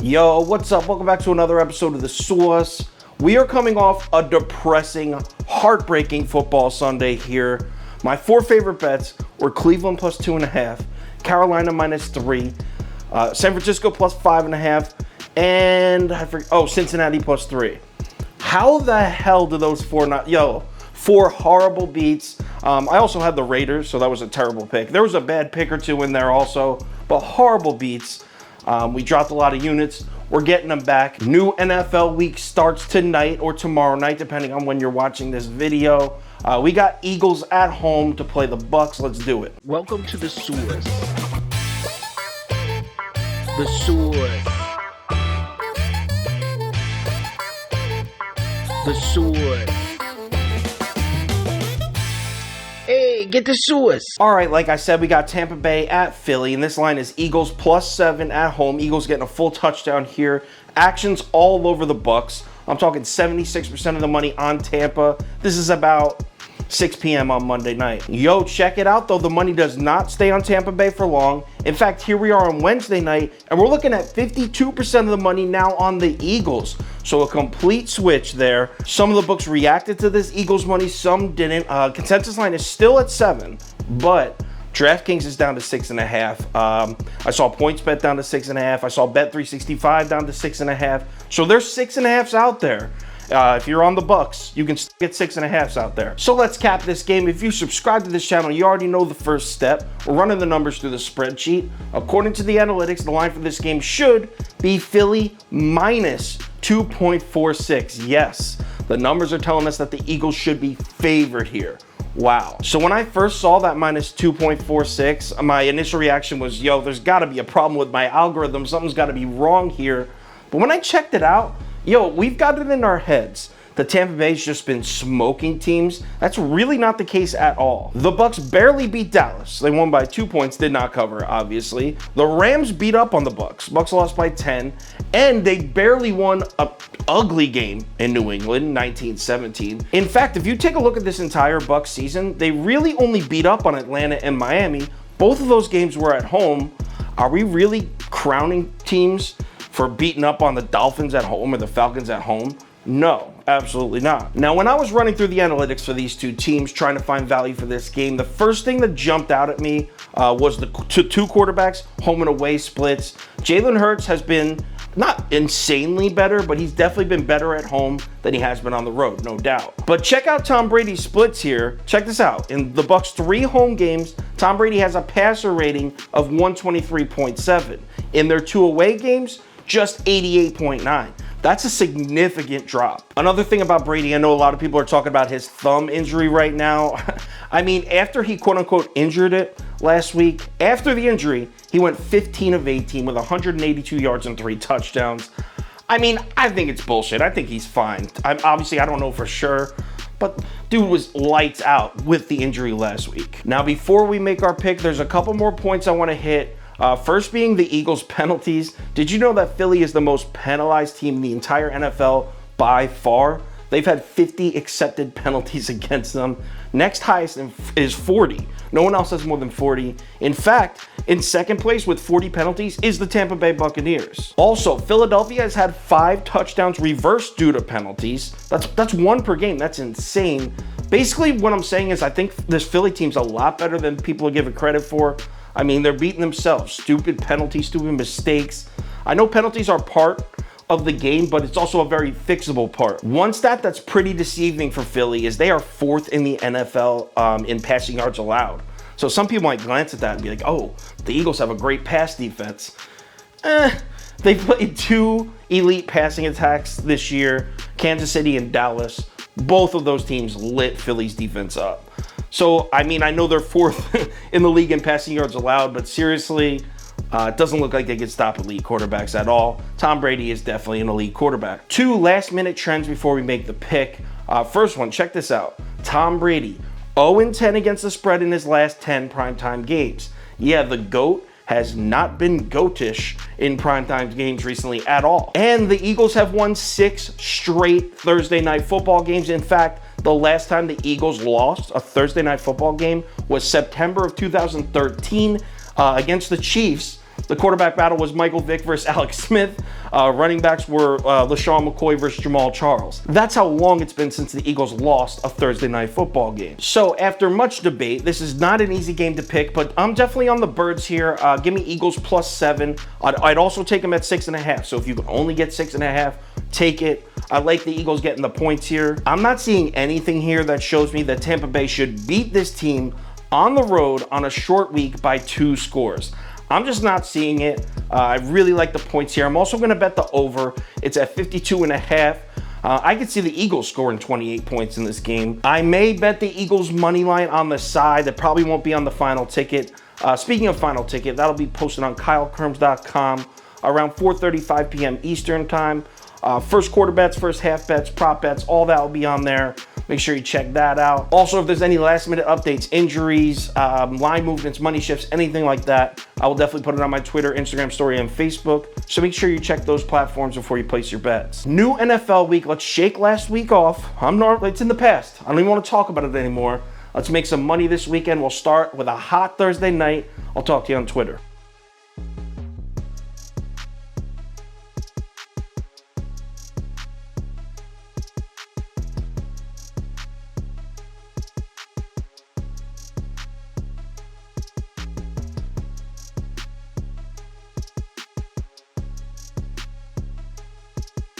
Yo, what's up? Welcome back to another episode of The Sauce. We are coming off a depressing, heartbreaking football Sunday here. My four favorite bets were Cleveland plus 2.5, Carolina minus 3, San Francisco plus 5.5, and Cincinnati plus 3. How the hell do those four not? Four horrible beats. I also had the Raiders, so that was a terrible pick. There was a bad pick or two in there also, but horrible beats. We dropped a lot of units. We're getting them back. New NFL week starts tonight or tomorrow night, depending on when you're watching this video. We got Eagles at home to play the Bucs. Let's do it. Welcome to The Sauce. The Sauce. The Sauce. Hey, get the sauce. All right, like I said, we got Tampa Bay at Philly, and this line is Eagles plus 7 at home. Eagles getting a full touchdown here. Action's all over the Bucs. I'm talking 76% of the money on Tampa. This is about 6 p.m. on Monday night. Yo, check it out though. The money does not stay on Tampa Bay for long. In fact, here we are on Wednesday night, and we're looking at 52% of the money now on the Eagles. So a complete switch there. Some of the books reacted to this Eagles money, some didn't. Consensus line is still at 7, but DraftKings is down to 6.5. I saw PointsBet down to 6.5. I saw Bet365 down to 6.5. So there's 6.5s out there. If you're on the Bucs, you can get 6.5s out there. So let's cap this game. If you subscribe to this channel, you already know the first step. We're running the numbers through the spreadsheet. According to the analytics, the line for this game should be Philly minus 2.46. Yes, the numbers are telling us that the Eagles should be favored here. Wow. So when I first saw that minus 2.46, my initial reaction was, yo, there's got to be a problem with my algorithm. Something's got to be wrong here. But when I checked it out, we've got it in our heads. The Tampa Bay's just been smoking teams. That's really not the case at all. The Bucs barely beat Dallas. They won by 2 points, did not cover, obviously. The Rams beat up on the Bucs. Bucs lost by 10, and they barely won an ugly game in New England, 19-17. In fact, if you take a look at this entire Bucs season, they really only beat up on Atlanta and Miami. Both of those games were at home. Are we really crowning teams for beating up on the Dolphins at home or the Falcons at home? No, absolutely not. Now, when I was running through the analytics for these two teams, trying to find value for this game, the first thing that jumped out at me was the two quarterbacks, home and away splits. Jalen Hurts has been not insanely better, but he's definitely been better at home than he has been on the road, no doubt. But check out Tom Brady's splits here. Check this out. In the Bucs' 3 home games, Tom Brady has a passer rating of 123.7. In their 2 away games, just 88.9. That's a significant drop. Another thing about Brady, I know a lot of people are talking about his thumb injury right now. I mean, after he quote unquote injured it last week, after the injury, he went 15 of 18 with 182 yards and 3 touchdowns. I mean, I think it's bullshit. I think he's fine. I don't know for sure, but dude was lights out with the injury last week. Now, before we make our pick, there's a couple more points I want to hit. First being the Eagles' penalties. Did you know that Philly is the most penalized team in the entire NFL by far? They've had 50 accepted penalties against them. Next highest is 40. No one else has more than 40. In fact, in second place with 40 penalties is the Tampa Bay Buccaneers. Also, Philadelphia has had 5 touchdowns reversed due to penalties. That's 1 per game. That's insane. Basically, what I'm saying is I think this Philly team's a lot better than people give it credit for. I mean, they're beating themselves. Stupid penalties, stupid mistakes. I know penalties are part of the game, but it's also a very fixable part. One stat that's pretty deceiving for Philly is they are 4th in the NFL in passing yards allowed. So some people might glance at that and be like, oh, the Eagles have a great pass defense. They played 2 elite passing attacks this year, Kansas City and Dallas. Both of those teams lit Philly's defense up. So, I mean, I know they're 4th in the league in passing yards allowed, but seriously, it doesn't look like they can stop elite quarterbacks at all. Tom Brady is definitely an elite quarterback. 2 last-minute trends before we make the pick. First one, check this out. Tom Brady, 0-10 against the spread in his last 10 primetime games. Yeah, the GOAT has not been goatish in primetime games recently at all. And the Eagles have won 6 straight Thursday night football games. In fact, the last time the Eagles lost a Thursday night football game was September of 2013 against the Chiefs. The quarterback battle was Michael Vick versus Alex Smith. Running backs were LaShawn McCoy versus Jamal Charles. That's how long it's been since the Eagles lost a Thursday night football game. So after much debate, this is not an easy game to pick, but I'm definitely on the birds here. Give me Eagles +7. I'd also take them at 6.5. So if you can only get 6.5, take it. I like the Eagles getting the points here. I'm not seeing anything here that shows me that Tampa Bay should beat this team on the road on a short week by 2 scores. I'm just not seeing it. I really like the points here. I'm also going to bet the over. It's at 52.5. I could see the Eagles scoring 28 points in this game. I may bet the Eagles money line on the side. That probably won't be on the final ticket. Speaking of final ticket, that'll be posted on KyleKirms.com around 4:35 p.m. Eastern time. First quarter bets, first half bets, prop bets, all that will be on there. Make sure you check that out. Also, if there's any last minute updates, injuries, line movements, money shifts, anything like that, I will definitely put it on my Twitter, Instagram story, and Facebook. So make sure you check those platforms before you place your bets. New NFL week. Let's shake last week off. It's in the past. I don't even want to talk about it anymore. Let's make some money this weekend. We'll start with a hot Thursday night. I'll talk to you on Twitter.